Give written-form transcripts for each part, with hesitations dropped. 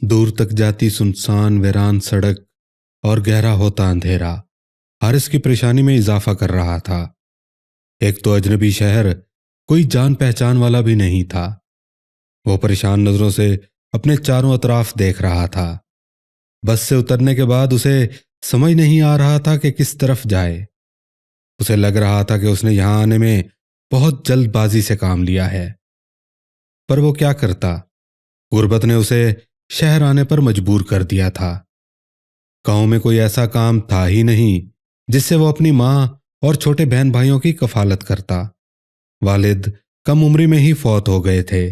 दूर तक जाती सुनसान वीरान सड़क और गहरा होता अंधेरा हारिस की परेशानी में इजाफा कर रहा था। एक तो अजनबी शहर, कोई जान पहचान वाला भी नहीं था। वो परेशान नजरों से अपने चारों अतराफ देख रहा था। बस से उतरने के बाद उसे समझ नहीं आ रहा था कि किस तरफ जाए। उसे लग रहा था कि उसने यहां आने में बहुत जल्दबाजी से काम लिया है, पर वो क्या करता। गुर्बत ने उसे शहर आने पर मजबूर कर दिया था। गांव में कोई ऐसा काम था ही नहीं जिससे वो अपनी माँ और छोटे बहन भाइयों की कफालत करता। वालिद कम उम्री में ही फौत हो गए थे।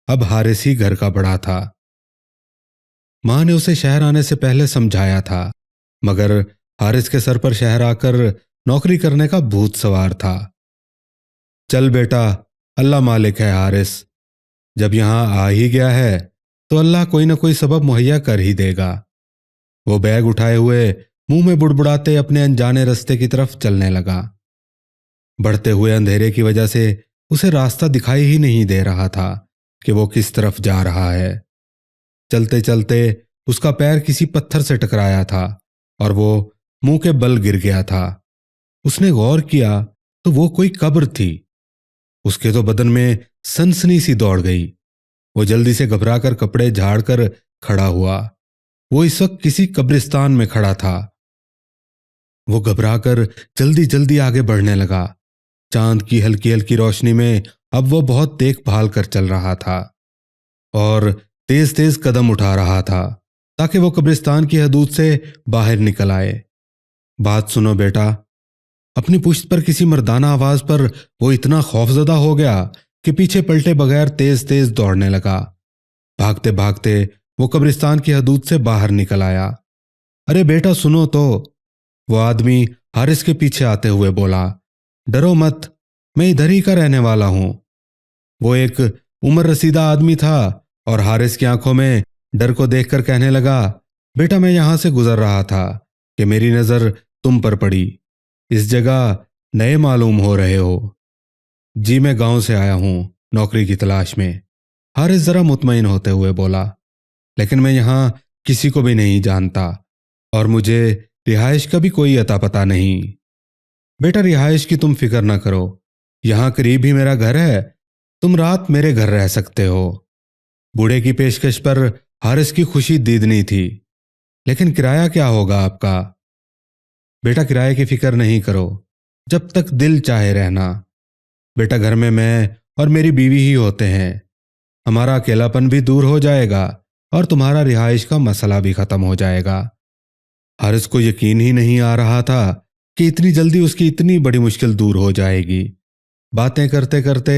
अब हारिस ही घर का बड़ा था। माँ ने उसे शहर आने से पहले समझाया था, मगर हारिस के सर पर शहर आकर नौकरी करने का भूत सवार था। चल बेटा, अल्लाह मालिक है हारिस। जब यहां आ ही गया है तो अल्लाह कोई ना कोई सबब मुहैया कर ही देगा। वो बैग उठाए हुए मुंह में बुड़बुड़ाते अपने अनजाने रास्ते की तरफ चलने लगा। बढ़ते हुए अंधेरे की वजह से उसे रास्ता दिखाई ही नहीं दे रहा था कि वो किस तरफ जा रहा है। चलते चलते उसका पैर किसी पत्थर से टकराया था और वो मुंह के बल गिर गया था। उसने गौर किया तो वो कोई कब्र थी। उसके तो बदन में सनसनी सी दौड़ गई। वो जल्दी से घबराकर कपड़े झाड़कर खड़ा हुआ। वो इस वक्त किसी कब्रिस्तान में खड़ा था। वो घबराकर जल्दी जल्दी आगे बढ़ने लगा। चांद की हल्की हल्की रोशनी में अब वो बहुत देखभाल कर चल रहा था और तेज तेज कदम उठा रहा था ताकि वो कब्रिस्तान की हदूद से बाहर निकल आए। बात सुनो बेटा। अपनी पुश्त पर किसी मर्दाना आवाज पर वो इतना खौफजदा हो गया कि पीछे पलटे बगैर तेज तेज दौड़ने लगा। भागते भागते वो कब्रिस्तान की हदूद से बाहर निकल आया। अरे बेटा सुनो तो, वो आदमी हारिस के पीछे आते हुए बोला। डरो मत, मैं इधर ही का रहने वाला हूं। वो एक उम्र रसीदा आदमी था और हारिस की आंखों में डर को देखकर कहने लगा, बेटा मैं यहां से गुजर रहा था कि मेरी नजर तुम पर पड़ी। इस जगह नए मालूम हो रहे हो। जी मैं गांव से आया हूं नौकरी की तलाश में। हारिस जरा मुतमईन होते हुए बोला, लेकिन मैं यहां किसी को भी नहीं जानता और मुझे रिहाइश का भी कोई अता पता नहीं। बेटा रिहाइश की तुम फिक्र ना करो, यहां करीब ही मेरा घर है। तुम रात मेरे घर रह सकते हो। बूढ़े की पेशकश पर हारिस की खुशी दीदनी थी। लेकिन किराया क्या होगा आपका? बेटा किराए की फिक्र नहीं करो, जब तक दिल चाहे रहना। बेटा घर में मैं और मेरी बीवी ही होते हैं। हमारा अकेलापन भी दूर हो जाएगा और तुम्हारा रिहाइश का मसला भी खत्म हो जाएगा। हारिस को यकीन ही नहीं आ रहा था कि इतनी जल्दी उसकी इतनी बड़ी मुश्किल दूर हो जाएगी। बातें करते करते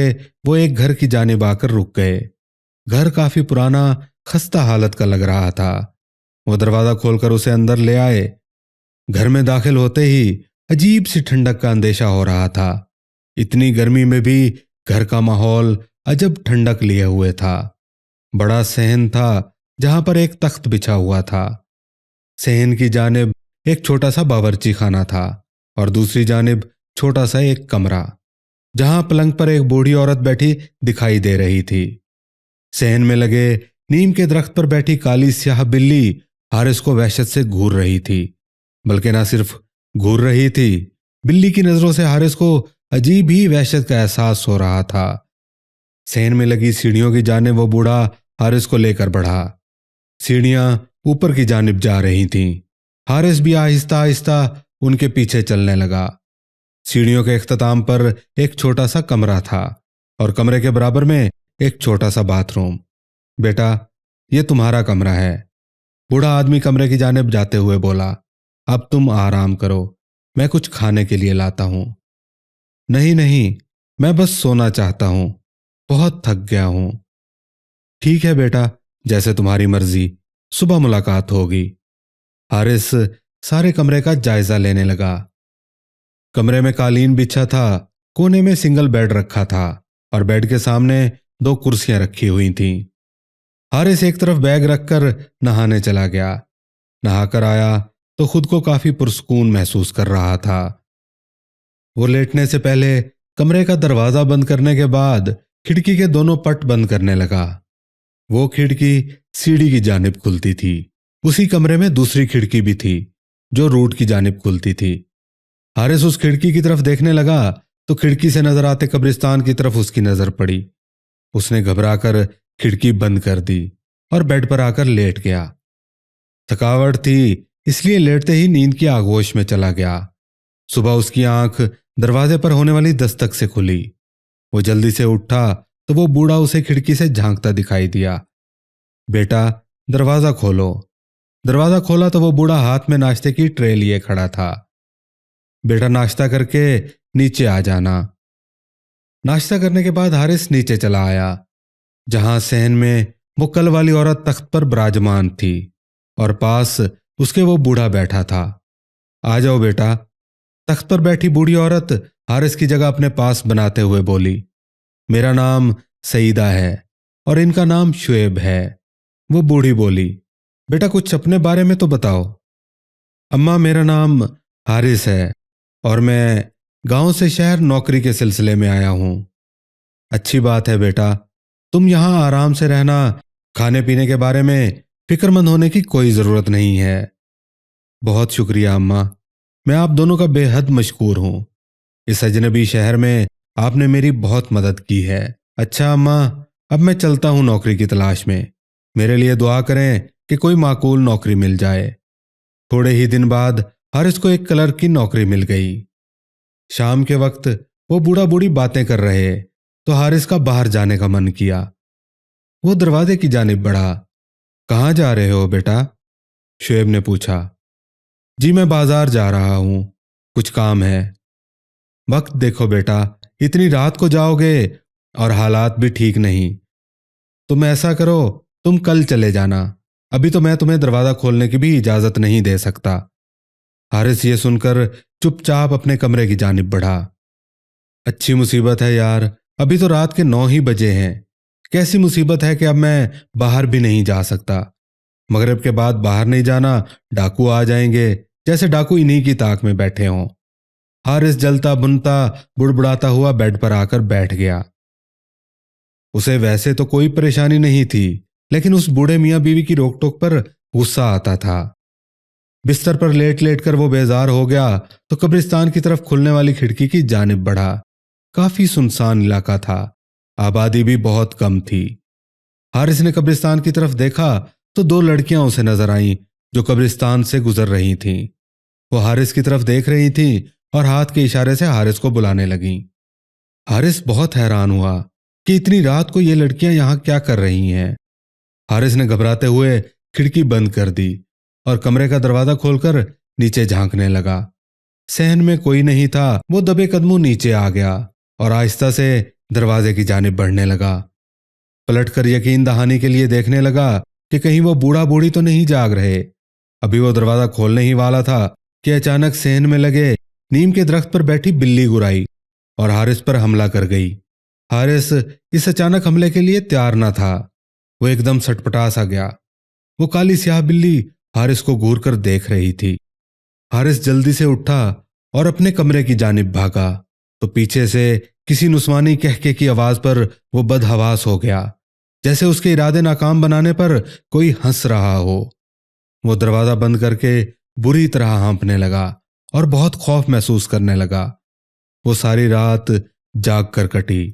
वो एक घर की जानिब आकर रुक गए। घर काफी पुराना खस्ता हालत का लग रहा था। वो दरवाजा खोलकर उसे अंदर ले आए। घर में दाखिल होते ही अजीब सी ठंडक का अंदेशा हो रहा था। इतनी गर्मी में भी घर का माहौल अजब ठंडक लिए हुए था। बड़ा सहन था जहां पर एक तख्त बिछा हुआ था। सहन की जानिब एक छोटा सा बावर्ची खाना था और दूसरी जानिब छोटा सा एक कमरा जहां पलंग पर एक बूढ़ी औरत बैठी दिखाई दे रही थी। सहन में लगे नीम के दरख्त पर बैठी काली स्याह बिल्ली हारिस को वहशत से घूर रही थी। बल्कि ना सिर्फ घूर रही थी, बिल्ली की नजरों से हारिस को अजीब ही वहशत का एहसास हो रहा था। सहन में लगी सीढ़ियों की जानिब वो बूढ़ा हारिस को लेकर बढ़ा। सीढ़ियां ऊपर की जानिब जा रही थीं। हारिस भी आहिस्ता आहिस्ता उनके पीछे चलने लगा। सीढ़ियों के इख्तिताम पर एक छोटा सा कमरा था और कमरे के बराबर में एक छोटा सा बाथरूम। बेटा ये तुम्हारा कमरा है। बूढ़ा आदमी कमरे की जानिब जाते हुए बोला। अब तुम आराम करो, मैं कुछ खाने के लिए लाता हूं। नहीं नहीं, मैं बस सोना चाहता हूं, बहुत थक गया हूं। ठीक है बेटा, जैसे तुम्हारी मर्जी, सुबह मुलाकात होगी। हारिस सारे कमरे का जायजा लेने लगा। कमरे में कालीन बिछा था, कोने में सिंगल बेड रखा था और बेड के सामने 2 कुर्सियां रखी हुई थीं। हारिस एक तरफ बैग रखकर नहाने चला गया। नहाकर आया तो खुद को काफी पुरसकून महसूस कर रहा था। वो लेटने से पहले कमरे का दरवाजा बंद करने के बाद खिड़की के दोनों पट बंद करने लगा। वो खिड़की सीढ़ी की जानिब खुलती थी। उसी कमरे में दूसरी खिड़की भी थी जो रोड की जानिब खुलती थी। हारिस उस खिड़की की तरफ देखने लगा तो खिड़की से नजर आते कब्रिस्तान की तरफ उसकी नजर पड़ी। उसने घबराकर खिड़की बंद कर दी और बेड पर आकर लेट गया। थकावट थी इसलिए लेटते ही नींद की आगोश में चला गया। सुबह उसकी आंख दरवाजे पर होने वाली दस्तक से खुली। वो जल्दी से उठा तो वो बूढ़ा उसे खिड़की से झांकता दिखाई दिया। बेटा, दरवाजा खोलो। दरवाजा खोला तो वो बूढ़ा हाथ में नाश्ते की ट्रे लिए खड़ा था। बेटा, नाश्ता करके नीचे आ जाना। नाश्ता करने के बाद हारिस नीचे चला आया, जहां सहन में वो कल वाली औरत तख्त पर विराजमान थी और पास उसके वो बूढ़ा बैठा था। आ जाओ बेटा। तख्त पर बैठी बूढ़ी औरत हारिस की जगह अपने पास बनाते हुए बोली, मेरा नाम सईदा है और इनका नाम शुएब है। वो बूढ़ी बोली, बेटा कुछ अपने बारे में तो बताओ। अम्मा, मेरा नाम हारिस है और मैं गांव से शहर नौकरी के सिलसिले में आया हूं। अच्छी बात है बेटा, तुम यहां आराम से रहना। खाने पीने के बारे में फिक्रमंद होने की कोई जरूरत नहीं है। बहुत शुक्रिया अम्मा, मैं आप दोनों का बेहद मशकूर हूं। इस अजनबी शहर में आपने मेरी बहुत मदद की है। अच्छा अम्मा, अब मैं चलता हूं नौकरी की तलाश में। मेरे लिए दुआ करें कि कोई माकूल नौकरी मिल जाए। थोड़े ही दिन बाद हारिस को एक क्लर्क की नौकरी मिल गई। शाम के वक्त वो बूढ़ा बूढ़ी बातें कर रहे तो हारिस का बाहर जाने का मन किया। वो दरवाजे की जानिब बढ़ा। कहाँ जा रहे हो बेटा? शुएब ने पूछा। जी मैं बाजार जा रहा हूं, कुछ काम है। वक्त देखो बेटा, इतनी रात को जाओगे और हालात भी ठीक नहीं। तुम ऐसा करो, तुम कल चले जाना। अभी तो मैं तुम्हें दरवाजा खोलने की भी इजाजत नहीं दे सकता। हारिस ये सुनकर चुपचाप अपने कमरे की जानिब बढ़ा। अच्छी मुसीबत है यार, अभी तो रात के 9 ही बजे हैं। कैसी मुसीबत है कि अब मैं बाहर भी नहीं जा सकता। मगरिब के बाद बाहर नहीं जाना, डाकू आ जाएंगे, जैसे डाकू इन्हीं की ताक में बैठे हों। हारिस जलता बुनता बुड़बुड़ाता हुआ बेड पर आकर बैठ गया। उसे वैसे तो कोई परेशानी नहीं थी, लेकिन उस बूढ़े मियाँ बीवी की रोक टोक पर गुस्सा आता था। बिस्तर पर लेट लेट कर वो बेजार हो गया तो कब्रिस्तान की तरफ खुलने वाली खिड़की की जानिब बढ़ा। काफी सुनसान इलाका था, आबादी भी बहुत कम थी। हारिस ने कब्रिस्तान की तरफ देखा तो 2 लड़कियां उसे नजर आईं जो कब्रिस्तान से गुजर रही थीं। वो हारिस की तरफ देख रही थीं और हाथ के इशारे से हारिस को बुलाने लगीं। हारिस बहुत हैरान हुआ कि इतनी रात को ये लड़कियां यहां क्या कर रही हैं। हारिस ने घबराते हुए खिड़की बंद कर दी और कमरे का दरवाजा खोलकर नीचे झांकने लगा। सहन में कोई नहीं था। वो दबे कदमों नीचे आ गया और आहिस्ता से दरवाजे की जानिब बढ़ने लगा। पलटकर यकीन दहानी के लिए देखने लगा कि कहीं वो बूढ़ा बूढ़ी तो नहीं जाग रहे। अभी वो दरवाजा खोलने ही वाला था कि अचानक सहन में लगे नीम के दरख्त पर बैठी बिल्ली गुराई और हारिस पर हमला कर गई। हारिस इस अचानक हमले के लिए तैयार न था। वो एकदम सटपटा सा गया। वो काली स्याह बिल्ली हारिस को घूर कर देख रही थी। हारिस जल्दी से उठा और अपने कमरे की जानिब भागा तो पीछे से किसी नुस्वानी कहके की आवाज पर वो बदहवास हो गया, जैसे उसके इरादे नाकाम बनाने पर कोई हंस रहा हो। वो दरवाजा बंद करके बुरी तरह हाँफने लगा और बहुत खौफ महसूस करने लगा। वो सारी रात जाग कर कटी।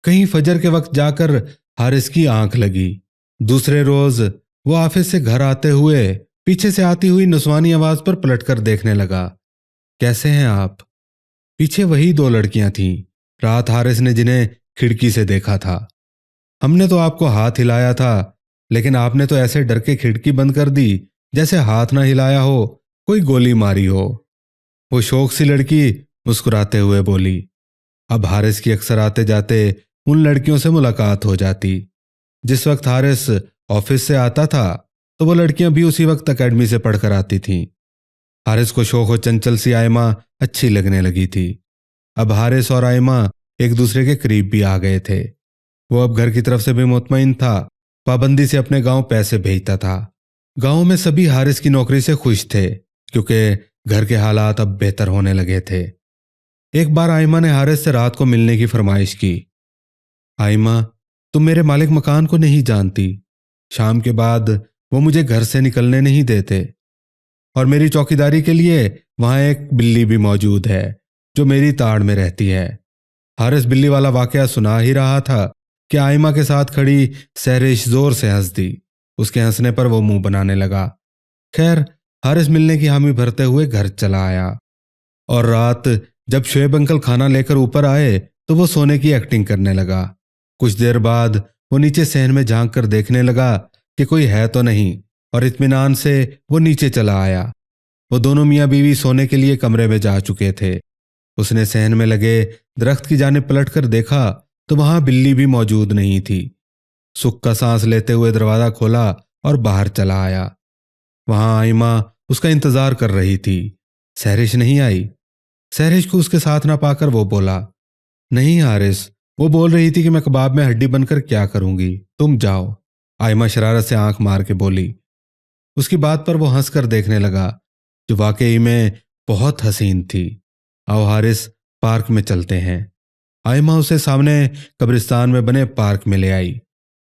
कहीं फजर के वक्त जाकर हारिस की आंख लगी। दूसरे रोज वो ऑफिस से घर आते हुए पीछे से आती हुई नुस्वानी आवाज पर पलटकर देखने लगा। कैसे हैं आप? पीछे वही 2 लड़कियां थीं, रात हारिस ने जिन्हें खिड़की से देखा था। हमने तो आपको हाथ हिलाया था, लेकिन आपने तो ऐसे डर के खिड़की बंद कर दी जैसे हाथ ना हिलाया हो, कोई गोली मारी हो। वो शौक सी लड़की मुस्कुराते हुए बोली। अब हारिस की अक्सर आते जाते उन लड़कियों से मुलाकात हो जाती। जिस वक्त हारिस ऑफिस से आता था तो वो लड़कियां भी उसी वक्त एकेडमी से पढ़कर आती थीं। हारिस को शौक और चंचल सी आयमा अच्छी लगने लगी थी। अब हारिस और आयमा एक दूसरे के करीब भी आ गए थे। वो अब घर की तरफ से भी मुतमईन था, पाबंदी से अपने गांव पैसे भेजता था। गांव में सभी हारिस की नौकरी से खुश थे क्योंकि घर के हालात अब बेहतर होने लगे थे। एक बार आयमा ने हारिस से रात को मिलने की फरमाइश की। आयमा, तुम मेरे मालिक मकान को नहीं जानती। شام کے بعد وہ مجھے گھر سے نکلنے نہیں دیتے، اور میری چوکیداری کے لیے وہاں ایک بلی بھی موجود ہے جو میری تاڑ میں رہتی ہے۔ حارث بلی والا واقعہ سنا ہی رہا تھا کہ آئمہ کے ساتھ کھڑی سہرش زور سے ہنس دی۔ اس کے ہنسنے پر وہ منہ بنانے لگا۔ خیر، حارث ملنے کی حامی بھرتے ہوئے گھر چلا آیا، اور رات جب شعیب انکل کھانا لے کر اوپر آئے تو وہ سونے کی ایکٹنگ کرنے لگا۔ کچھ دیر بعد وہ نیچے صحن میں جھانک کر دیکھنے لگا کہ کوئی ہے تو نہیں، اور اطمینان سے وہ نیچے چلا آیا۔ وہ دونوں میاں بیوی سونے کے لیے کمرے میں جا چکے تھے۔ اس نے صحن میں لگے درخت کی جانب پلٹ کر دیکھا تو وہاں بلی بھی موجود نہیں تھی۔ سکھ کا سانس لیتے ہوئے دروازہ کھولا اور باہر چلا آیا۔ وہاں آئمہ اس کا انتظار کر رہی تھی۔ سہرش نہیں آئی۔ سہرش کو اس کے ساتھ نہ پا کر وہ بولا، نہیں حارث، وہ بول رہی تھی کہ میں کباب میں ہڈی بن کر کیا کروں گی، تم جاؤ۔ آئمہ شرارت سے آنکھ مار کے بولی۔ اس کی بات پر وہ ہنس کر دیکھنے لگا، جو واقعی میں بہت حسین تھی۔ آؤ حارث، پارک میں چلتے ہیں۔ آئمہ اسے سامنے قبرستان میں بنے پارک میں لے آئی۔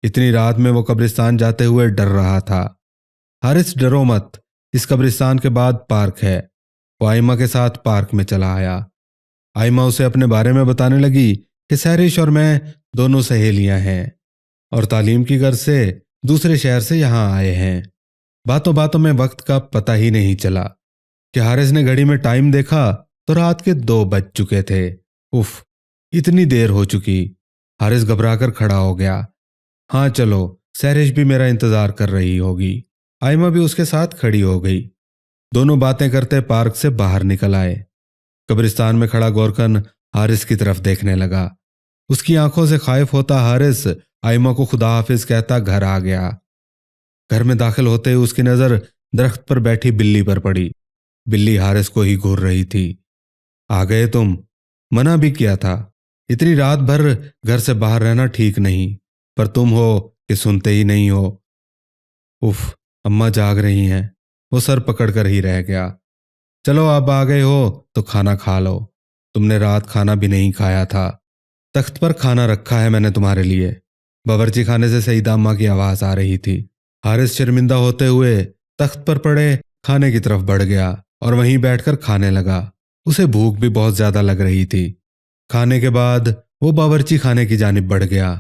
اتنی رات میں وہ قبرستان جاتے ہوئے ڈر رہا تھا۔ حارث ڈرو مت، اس قبرستان کے بعد پارک ہے۔ وہ آئمہ کے ساتھ پارک میں چلا آیا۔ آئمہ اسے اپنے بارے میں بتانے لگی کہ سہرش اور میں دونوں سہیلیاں ہیں، اور تعلیم کی غرض سے دوسرے شہر سے یہاں آئے ہیں۔ باتوں باتوں میں وقت کا پتہ ہی نہیں چلا کہ حارث نے گھڑی میں ٹائم دیکھا تو رات کے 2 بج چکے تھے۔ اف، اتنی دیر ہو چکی۔ حارث گھبرا کر کھڑا ہو گیا۔ ہاں چلو، سہرش بھی میرا انتظار کر رہی ہوگی۔ آئمہ بھی اس کے ساتھ کھڑی ہو گئی۔ دونوں باتیں کرتے پارک سے باہر نکل آئے۔ قبرستان میں کھڑا گورکن حارث کی طرف دیکھنے لگا۔ اس کی آنکھوں سے خائف ہوتا حارث آئمہ کو خدا حافظ کہتا گھر آ گیا۔ گھر میں داخل ہوتے ہی اس کی نظر درخت پر بیٹھی بلی پر پڑی۔ بلی حارث کو ہی گھور رہی تھی۔ آ گئے تم؟ منع بھی کیا تھا، اتنی رات بھر گھر سے باہر رہنا ٹھیک نہیں، پر تم ہو کہ سنتے ہی نہیں ہو۔ اف، اماں جاگ رہی ہیں۔ وہ سر پکڑ کر ہی رہ گیا۔ چلو اب آ گئے ہو تو کھانا کھا لو، تم نے رات کھانا بھی نہیں کھایا تھا۔ تخت پر کھانا رکھا ہے میں نے تمہارے لیے۔ باورچی خانے سے سیدہ اماں کی آواز آ رہی تھی۔ حارث شرمندہ ہوتے ہوئے تخت پر پڑے کھانے کی طرف بڑھ گیا اور وہیں بیٹھ کر کھانے لگا۔ اسے بھوک بھی بہت زیادہ لگ رہی تھی۔ کھانے کے بعد وہ باورچی خانے کی جانب بڑھ گیا۔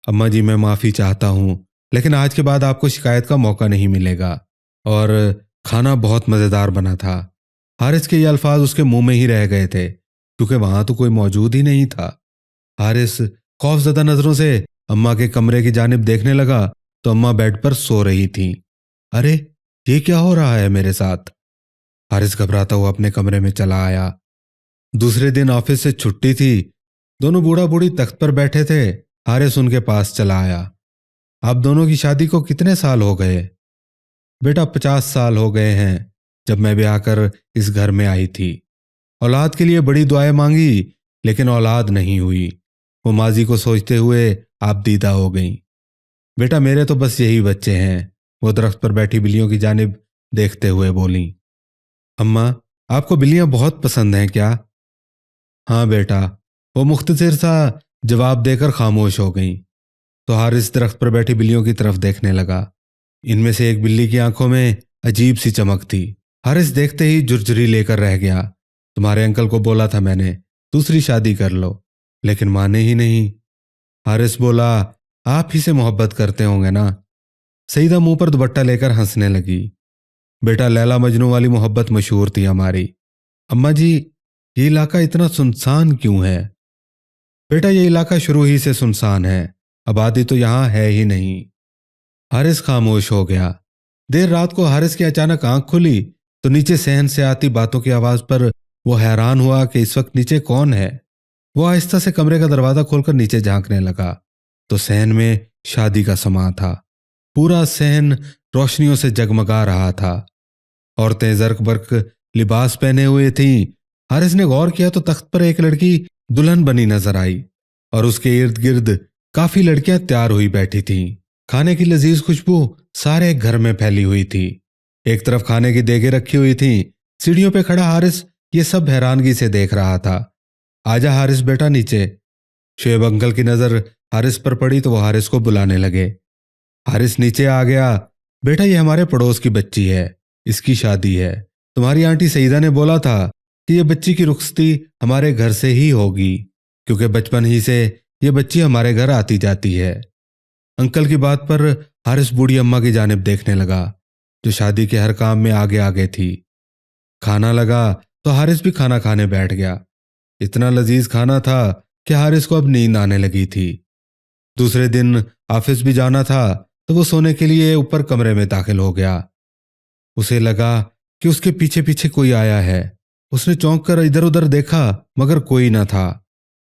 اماں جی، میں معافی چاہتا ہوں، لیکن آج کے بعد آپ کو شکایت کا موقع نہیں ملے گا، اور کھانا بہت مزیدار بنا تھا۔ حارث کے یہ الفاظ اس کے منہ میں ہی رہ گئے تھے، کیونکہ وہاں تو کوئی موجود ہی نہیں تھا۔ حارث خوف زدہ نظروں سے اماں کے کمرے کی جانب دیکھنے لگا تو اماں بیڈ پر سو رہی تھیں۔ ارے، یہ کیا ہو رہا ہے میرے ساتھ؟ حارث گھبراتا ہوا اپنے کمرے میں چلا آیا۔ دوسرے دن آفس سے چھٹی تھی۔ دونوں بوڑھا بوڑھی تخت پر بیٹھے تھے۔ حارث ان کے پاس چلا آیا۔ آپ دونوں کی شادی کو کتنے سال ہو گئے؟ بیٹا 50 سال ہو گئے ہیں جب میں بھی آ کر اس گھر میں آئی تھی۔ اولاد کے لیے بڑی دعائیں مانگی، لیکن اولاد نہیں ہوئی۔ وہ ماضی کو سوچتے ہوئے آپ دیدہ ہو گئیں۔ بیٹا میرے تو بس یہی بچے ہیں۔ وہ درخت پر بیٹھی بلیوں کی جانب دیکھتے ہوئے بولیں۔ اماں، آپ کو بلیاں بہت پسند ہیں کیا؟ ہاں بیٹا، وہ مختصر سا جواب دے کر خاموش ہو گئیں۔ تو حارث درخت پر بیٹھی بلیوں کی طرف دیکھنے لگا۔ ان میں سے ایک بلی کی آنکھوں میں عجیب سی چمک تھی۔ حارث دیکھتے ہی جرجری لے کر رہ گیا۔ تمہارے انکل کو بولا تھا میں نے، دوسری شادی کر لو، لیکن مانے ہی نہیں۔ حارث بولا، آپ ہی سے محبت کرتے ہوں گے نا؟ سیدہ منہ پر دوپٹہ لے کر ہنسنے لگی۔ بیٹا، لیلا مجنوں والی محبت مشہور تھی ہماری۔ اماں جی، یہ علاقہ اتنا سنسان کیوں ہے؟ بیٹا، یہ علاقہ شروع ہی سے سنسان ہے، آبادی تو یہاں ہے ہی نہیں۔ حارث خاموش ہو گیا۔ دیر رات کو حارث کی اچانک آنکھ کھلی تو نیچے صحن سے آتی باتوں کی آواز پر وہ حیران ہوا کہ اس وقت نیچے کون ہے۔ وہ آہستہ سے کمرے کا دروازہ کھول کر نیچے جھانکنے لگا تو صحن میں شادی کا سماں تھا۔ پورا صحن روشنیوں سے جگمگا رہا تھا۔ عورتیں زرق برق لباس پہنے ہوئے تھیں۔ حارث نے غور کیا تو تخت پر ایک لڑکی دلہن بنی نظر آئی، اور اس کے ارد گرد کافی لڑکیاں تیار ہوئی بیٹھی تھیں۔ کھانے کی لذیذ خوشبو سارے گھر میں پھیلی ہوئی تھی۔ ایک طرف کھانے کی دیگیں رکھی ہوئی تھیں۔ سیڑھیوں پہ کھڑا حارث یہ سب حیرانگی سے دیکھ رہا تھا۔ آجا حارث بیٹا نیچے۔ شعیب انکل کی نظر حارث پر پڑی تو وہ حارث کو بلانے لگے۔ हारिस नीचे आ गया। बेटा, ये हमारे पड़ोस की बच्ची है, इसकी शादी है। तुम्हारी आंटी सईदा ने बोला था कि ये बच्ची की रुखसती हमारे घर से ही होगी, क्योंकि बचपन ही से ये बच्ची हमारे घर आती जाती है। अंकल की बात पर हारिस बूढ़ी अम्मा की जानिब देखने लगा, जो शादी के हर काम में आगे आगे थी। खाना लगा तो हारिस भी खाना खाने बैठ गया। इतना लजीज खाना था कि हारिस को अब नींद आने लगी थी। दूसरे दिन ऑफिस भी जाना था, तो वो सोने के लिए ऊपर कमरे में दाखिल हो गया। उसे लगा कि उसके पीछे पीछे कोई आया है। उसने चौंक कर इधर उधर देखा, मगर कोई ना था।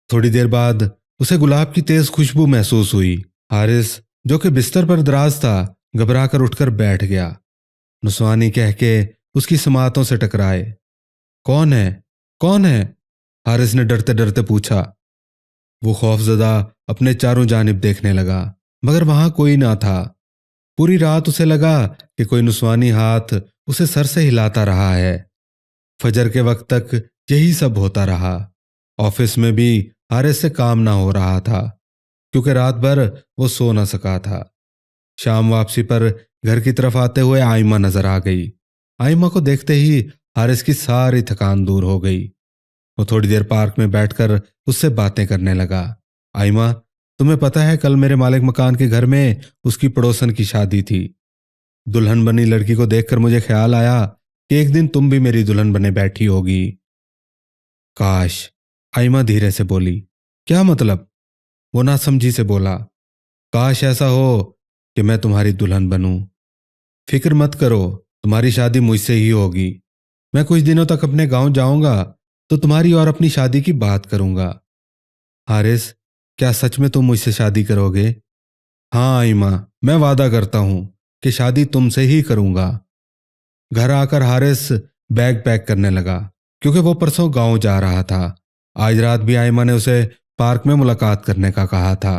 थोड़ी देर बाद उसे गुलाब की तेज खुशबू महसूस हुई। हारिस, जो कि बिस्तर पर दराज था, घबरा कर उठकर बैठ गया। नुस्वानी कह के उसकी समातों से टकराए। कौन है, कौन है? हारिस ने डरते डरते पूछा। वो खौफजदा अपने चारों जानिब देखने लगा, मगर वहां कोई ना था। पूरी रात उसे लगा कि कोई नुस्वानी हाथ उसे सर से हिलाता रहा है। फजर के वक्त तक यही सब होता रहा। ऑफिस में भी हारिस से काम ना हो रहा था, क्योंकि रात भर वो सो न सका था। शाम वापसी पर घर की तरफ आते हुए आइमा नजर आ गई। आइमा को देखते ही हारिस की सारी थकान दूर हो गई। वो थोड़ी देर पार्क में बैठकर उससे बातें करने लगा। आइमा, तुम्हें पता है, कल मेरे मालिक मकान के घर में उसकी पड़ोसन की शादी थी। दुल्हन बनी लड़की को देखकर मुझे ख्याल आया कि एक दिन तुम भी मेरी दुल्हन बने बैठी होगी। काश, आइमा धीरे से बोली। क्या मतलब? वो नासमझी से बोला। काश ऐसा हो कि मैं तुम्हारी दुल्हन बनूं। फिक्र मत करो, तुम्हारी शादी मुझसे ही होगी। मैं कुछ दिनों तक अपने गांव जाऊंगा, तो तुम्हारी और अपनी शादी की बात करूंगा। हारिस, क्या सच में तुम मुझसे शादी करोगे? हाँ आइमा, मैं वादा करता हूं कि शादी तुमसे ही करूंगा। घर आकर हारिस बैग पैक करने लगा, क्योंकि वो परसों गांव जा रहा था। आज रात भी आइमा ने उसे पार्क में मुलाकात करने का कहा था।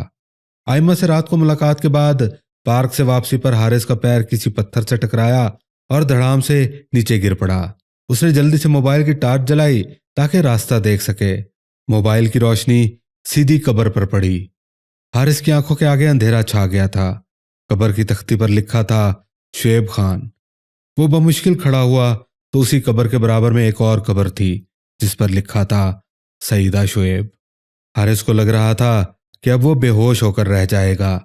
आइमा से रात को मुलाकात के बाद पार्क से वापसी पर हारिस का पैर किसी पत्थर से टकराया और धड़ाम से नीचे गिर पड़ा। उसने जल्दी से मोबाइल की टार्च जलाई ताकि रास्ता देख सके। मोबाइल की रोशनी सीधी कब्र पर पड़ी। हारिस की आंखों के आगे अंधेरा छा गया था। कब्र की तख्ती पर लिखा था शुएब खान। वो बमुश्किल खड़ा हुआ तो उसी कब्र के बराबर में एक और कब्र थी, जिस पर लिखा था सईदा शुएब। हारिस को लग रहा था कि अब वो बेहोश होकर रह जाएगा।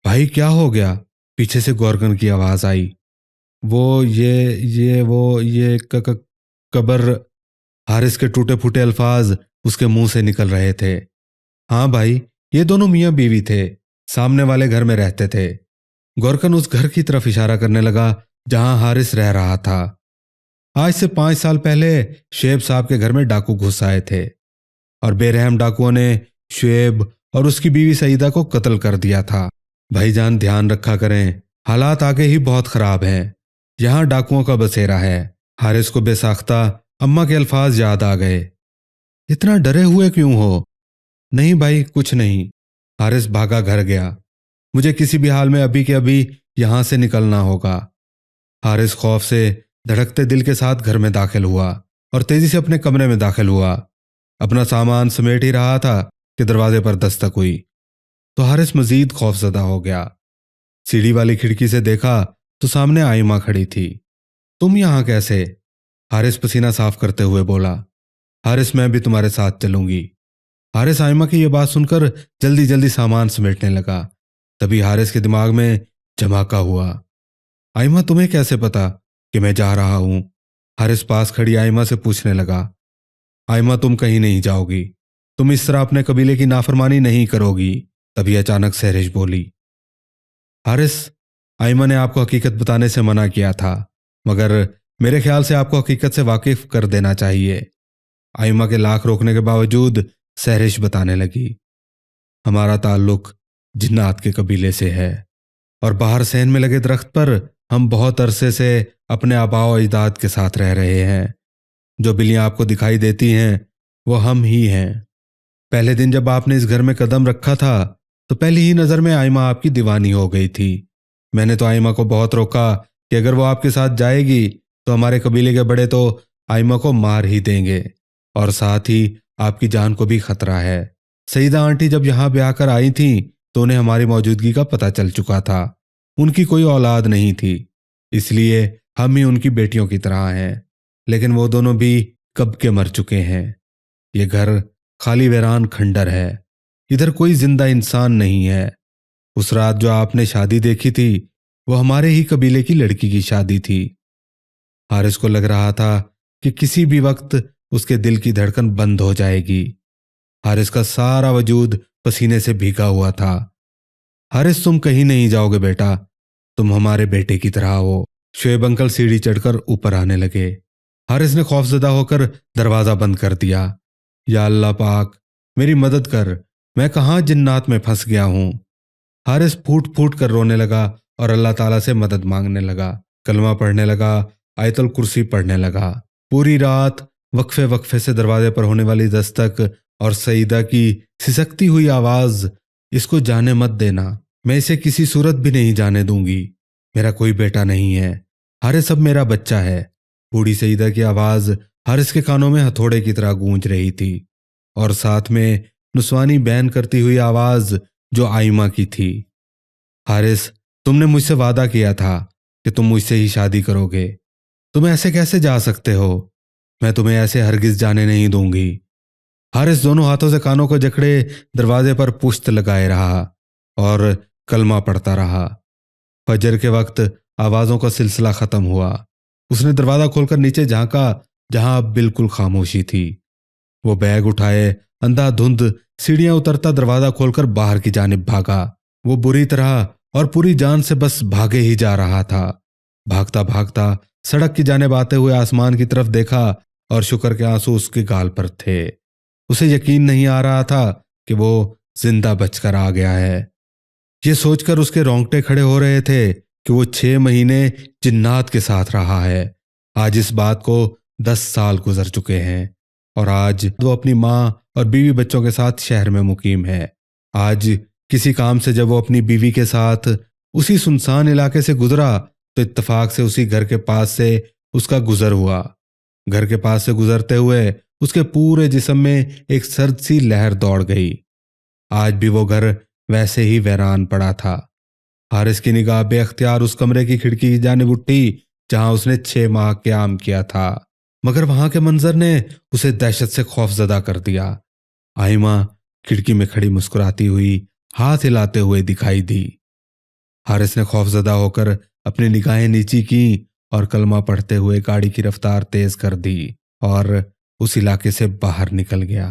भाई, क्या हो गया? पीछे से गौरगन की आवाज आई। वो ये कब्र। हारिस के टूटे फूटे अल्फाज उसके मुंह से निकल रहे थे। हाँ भाई, ये दोनों मियां बीवी थे, सामने वाले घर में रहते थे। गौरकन उस घर की तरफ इशारा करने लगा जहां हारिस रह रहा था। आज से 5 साल पहले शुएब साहब के घर में डाकू घुस आए थे, और बेरहम डाकुओं ने शुएब और उसकी बीवी सईदा को कत्ल कर दिया था। भाईजान, ध्यान रखा करें, हालात आगे ही बहुत खराब हैं। यहाँ डाकुओं का बसेरा है। हारिस को बेसाख्ता अम्मा के अल्फाज याद आ गए। इतना डरे हुए क्यों हो? नहीं भाई, कुछ नहीं। हारिस भागा घर गया। मुझे किसी भी हाल में अभी के अभी यहां से निकलना होगा। हारिस खौफ से धड़कते दिल के साथ घर में दाखिल हुआ और तेजी से अपने कमरे में दाखिल हुआ। अपना सामान समेट ही रहा था कि दरवाजे पर दस्तक हुई, तो हारिस मजीद खौफजदा हो गया। सीढ़ी वाली खिड़की से देखा तो सामने आइमा खड़ी थी। तुम यहां कैसे? हारिस पसीना साफ करते हुए बोला। हारिस, मैं भी तुम्हारे साथ चलूंगी। हारिस आइमा की यह बात सुनकर जल्दी जल्दी सामान समेटने लगा। तभी हारिस के दिमाग में धमाका हुआ। आइमा, तुम्हें कैसे पता कि मैं जा रहा हूं? हारिस पास खड़ी आइमा से पूछने लगा। आइमा, तुम कहीं नहीं जाओगी। तुम इस तरह अपने कबीले की नाफरमानी नहीं करोगी। तभी अचानक सहरिश बोली। हारिस, आइमा ने आपको हकीकत बताने से मना किया था, मगर मेरे ख्याल से आपको हकीकत से वाकिफ कर देना चाहिए। आइमा के लाख रोकने के बावजूद सहरिश बताने लगी। हमारा ताल्लुक जिन्नात के कबीले से है, और बाहर सहन में लगे दरख्त पर हम बहुत अरसे से अपने आबाओ अजदाद के साथ रह रहे हैं। जो बिल्लियां आपको दिखाई देती हैं वो हम ही हैं। पहले दिन जब आपने इस घर में कदम रखा था तो पहली ही नज़र में आइमा आपकी दीवानी हो गई थी। मैंने तो आइमा को बहुत रोका कि अगर वो आपके साथ जाएगी तो हमारे कबीले के बड़े तो आइमा को मार ही देंगे, और साथ ही आपकी जान को भी खतरा है। सईदा आंटी जब यहाँ ब्याह कर आई थी تو उन्हें हमारी मौजूदगी का पता चल चुका था। उनकी कोई औलाद नहीं थी, इसलिए हम ही उनकी बेटियों की तरह हैं। लेकिन वो दोनों भी कब के मर चुके हैं। ये घर खाली वीरान खंडर है, इधर कोई जिंदा इंसान नहीं है। उस रात जो आपने शादी देखी थी वो हमारे ही कबीले की लड़की की शादी थी। हारिस को लग रहा था कि किसी भी वक्त उसके दिल की धड़कन बंद हो जाएगी। हारिस का सारा वजूद पसीने से भीगा हुआ था। हारिस, तुम कहीं नहीं जाओगे बेटा, तुम हमारे बेटे की तरह हो। शुएब अंकल सीढ़ी चढ़कर ऊपर आने लगे। हारिस ने खौफजदा होकर दरवाजा बंद कर दिया। या अल्लाह पाक, मेरी मदद कर, मैं कहाँ जिन्नात में फंस गया हूं। हारिस फूट फूट कर रोने लगा और अल्लाह ताला से मदद मांगने लगा। कलमा पढ़ने लगा, आयतुल कुर्सी पढ़ने लगा। पूरी रात वक्फे वक्फे से दरवाजे पर होने वाली दस्तक और सईदा की सिसकती हुई आवाज, इसको जाने मत देना, मैं इसे किसी सूरत भी नहीं जाने दूंगी, मेरा कोई बेटा नहीं है, हारिस अब मेरा बच्चा है। बूढ़ी सईदा की आवाज हारिस के कानों में हथौड़े की तरह गूंज रही थी, और साथ में नुस्वानी बयान करती हुई आवाज जो आइमा की थी। हारिस, तुमने मुझसे वादा किया था कि तुम मुझसे ही शादी करोगे, तुम ऐसे कैसे जा सकते हो? मैं तुम्हें ऐसे हरगिज जाने नहीं दूंगी। हारिस दोनों हाथों से कानों को जकड़े दरवाजे पर पुश्त लगाए रहा और कलमा पढ़ता रहा। फजर के वक्त आवाजों का सिलसिला खत्म हुआ। उसने दरवाजा खोलकर नीचे झांका, जहां अब बिल्कुल खामोशी थी। वो बैग उठाए अंधाधुंध सीढ़ियां उतरता दरवाजा खोलकर बाहर की जानिब भागा। वो बुरी तरह और पूरी जान से बस भागे ही जा रहा था। भागता भागता सड़क की जानिब आते हुए आसमान की तरफ देखा और शुक्र के आंसू उसके गाल पर थे। उसे यकीन नहीं आ रहा था कि वो जिंदा बचकर आ गया है। ये सोचकर उसके रोंगटे खड़े हो रहे थे कि वो 6 महीने जिन्नात के साथ रहा है। आज इस बात को 10 साल गुजर चुके हैं और आज वो अपनी माँ और बीवी बच्चों के साथ शहर में मुकीम है। आज किसी काम से जब वो अपनी बीवी के साथ उसी सुनसान इलाके से गुजरा तो इत्तेफाक से उसी घर के पास से उसका गुजर हुआ। घर के पास से गुजरते हुए उसके पूरे जिस्म में एक सर्द सी लहर दौड़ गई। आज भी वो घर वैसे ही वीरान पड़ा था। हारिस की निगाह बेख्तियार उस कमरे की खिड़की की जानिब उठी जहां उसने 6 माह क़याम किया था, मगर वहां के मंजर ने उसे दहशत से खौफजदा कर दिया। आइमा खिड़की में खड़ी मुस्कुराती हुई हाथ हिलाते हुए दिखाई दी। हारिस ने खौफजदा होकर अपनी निगाहें नीची की और कलमा पढ़ते हुए गाड़ी की रफ्तार तेज कर दी और उस इलाके से बाहर निकल गया।